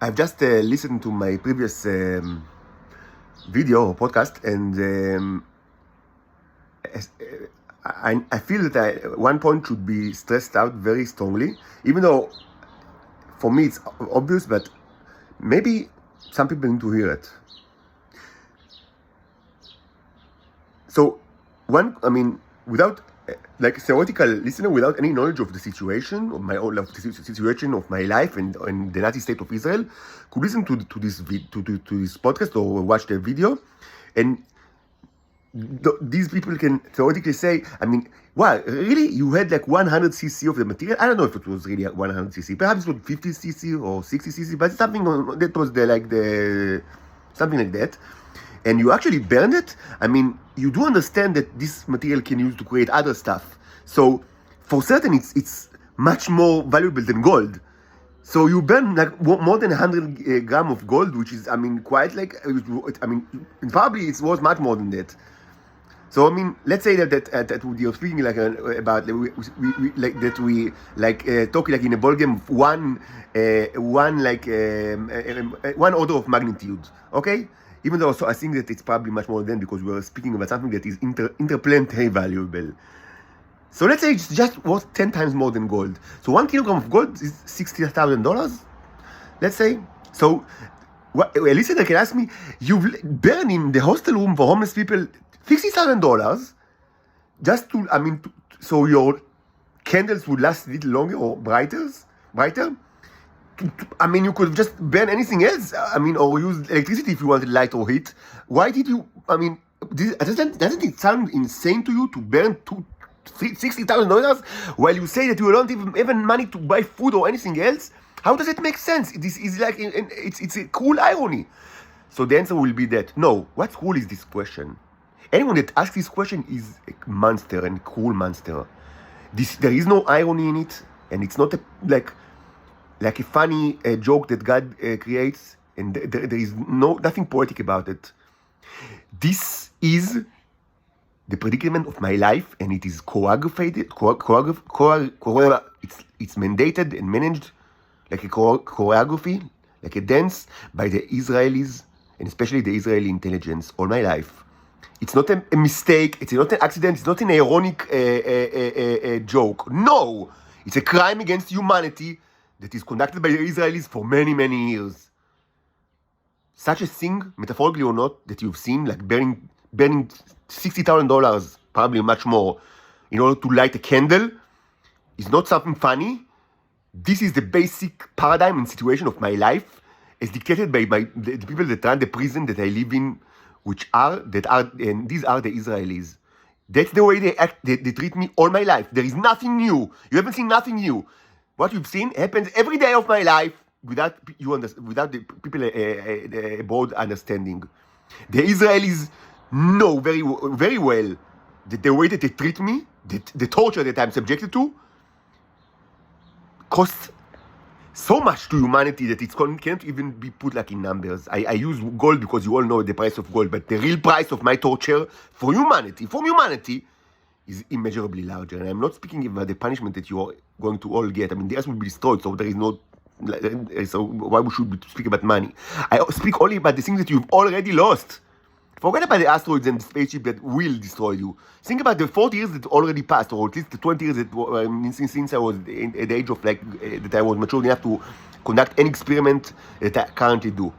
I've just listened to my previous video or podcast, and I feel that I, at one point should be stressed out very strongly, even though for me it's obvious, but maybe some people need to hear it. So, without like theoretical listener, without any knowledge of the situation of my own situation of my life and the Nazi state of Israel, could listen to this podcast or watch the video, and these people can theoretically say, wow, really? You had like 100 cc of the material? I don't know if it was really 100 cc. Perhaps it was 50 cc or 60 cc, but something that was something like that. And you actually burned it. You do understand that this material can use to create other stuff. So for certain, it's much more valuable than gold. So you burn like more than 100 gram of gold, which is, quite like, probably it's worth much more than that. So let's say that you're speaking like about talking like in a ball game of one order of magnitude, okay? Even though I think that it's probably much more than, because we're speaking about something that is interplanetary valuable. So let's say it's just worth 10 times more than gold. So 1 kilogram of gold is $60,000. Let's say. So a listener can ask me, you've burned in the hostel room for homeless people $50,000 just so your candles would last a little longer or brighter. You could just burn anything else. Or use electricity if you wanted light or heat. Why did you? Doesn't it sound insane to you to burn $60,000 while you say that you don't even money to buy food or anything else? How does it make sense? This is like it's a cool irony. So the answer will be that no. What's cool is this question. Anyone that asks this question is a monster, and a cruel monster. There is no irony in it, and it's not like a funny joke that God creates, and there is nothing poetic about it. This is the predicament of my life, and it is choreographed. It's mandated and managed like a choreography, like a dance by the Israelis, and especially the Israeli intelligence all my life. It's not a mistake, it's not an accident, it's not an ironic joke. No! It's a crime against humanity that is conducted by the Israelis for many, many years. Such a thing, metaphorically or not, that you've seen, like burning $60,000, probably much more, in order to light a candle, is not something funny. This is the basic paradigm and situation of my life, as dictated by the people that run the prison that I live in, and these are the Israelis. That's the way they act, they treat me all my life. There is nothing new. You haven't seen nothing new. What you've seen happens every day of my life without the people abroad understanding. The Israelis know very, very well that the way that they treat me, the torture that I'm subjected to, costs so much to humanity that it can't even be put like in numbers. I use gold because you all know the price of gold, but the real price of my torture from humanity, is immeasurably larger. And I'm not speaking about the punishment that you are going to all get. The earth will be destroyed, so there is no. So why should we speak about money? I speak only about the things that you've already lost. Forget about the asteroids and the spaceship that will destroy you. Think about the 40 years that already passed, or at least the 20 years that since I was at the age of that I was mature enough to conduct any experiment that I currently do.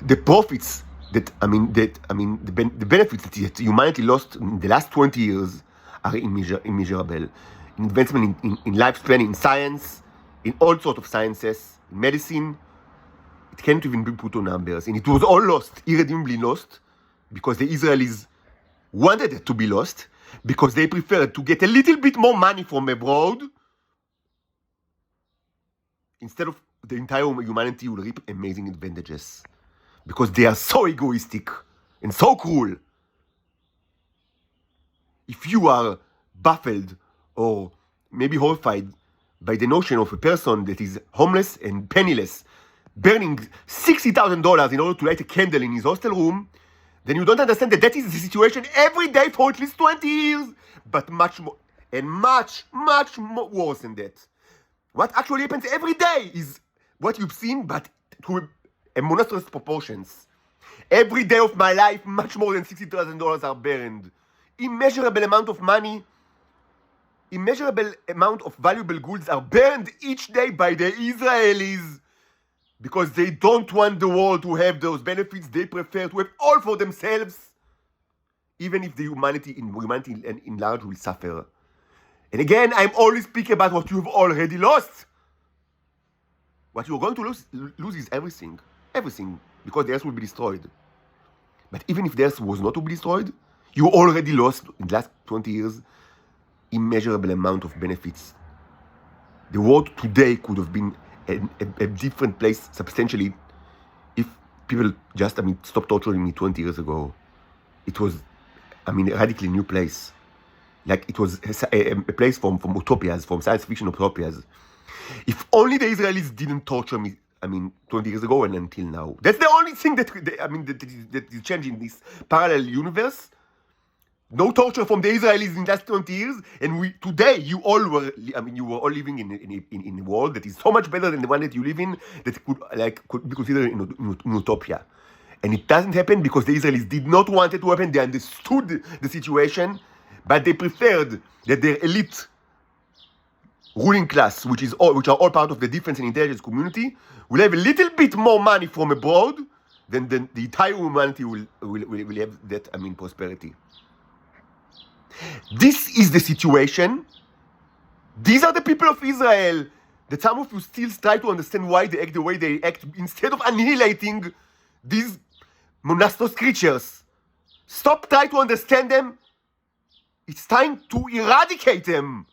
The profits the benefits that humanity lost in the last 20 years are immeasurable. Investment in lifespan, in science, in all sorts of sciences, in medicine, it can't even be put on numbers. And it was all lost, irredeemably lost, because the Israelis wanted it to be lost, because they preferred to get a little bit more money from abroad, instead of the entire humanity will reap amazing advantages. Because they are so egoistic and so cruel. If you are baffled or maybe horrified by the notion of a person that is homeless and penniless burning $60,000 in order to light a candle in his hostel room, then you don't understand that is the situation every day for at least 20 years, but much more, and much more worse than that. What actually happens every day is what you've seen, but to a monstrous proportions. Every day of my life, much more than $60,000 are burned. Immeasurable amount of money, immeasurable amount of valuable goods are burned each day by the Israelis because they don't want the world to have those benefits. They prefer to have all for themselves, even if the humanity in large will suffer. And again, I'm always speaking about what you've already lost. What you're going to lose is everything. Everything. Because the earth will be destroyed. But even if the earth was not to be destroyed, you already lost, in the last 20 years, immeasurable amount of benefits. The world today could have been a different place substantially if people just, stopped torturing me 20 years ago. It was, a radically new place. Like it was a place from utopias, from science fiction utopias. If only the Israelis didn't torture me, 20 years ago and until now. That's the only thing that is changing this parallel universe. No torture from the Israelis in the last 20 years, and today you all were, you were all living in a world that is so much better than the one that you live in that could be considered in utopia. And it doesn't happen because the Israelis did not want it to happen. They understood the situation, but they preferred that their elite ruling class, which are all part of the defense and intelligence community, will have a little bit more money from abroad than the entire humanity will have that, prosperity. This is the situation. These are the people of Israel that some of you still try to understand why they act the way they act instead of annihilating these monstrous creatures. Stop trying to understand them. It's time to eradicate them.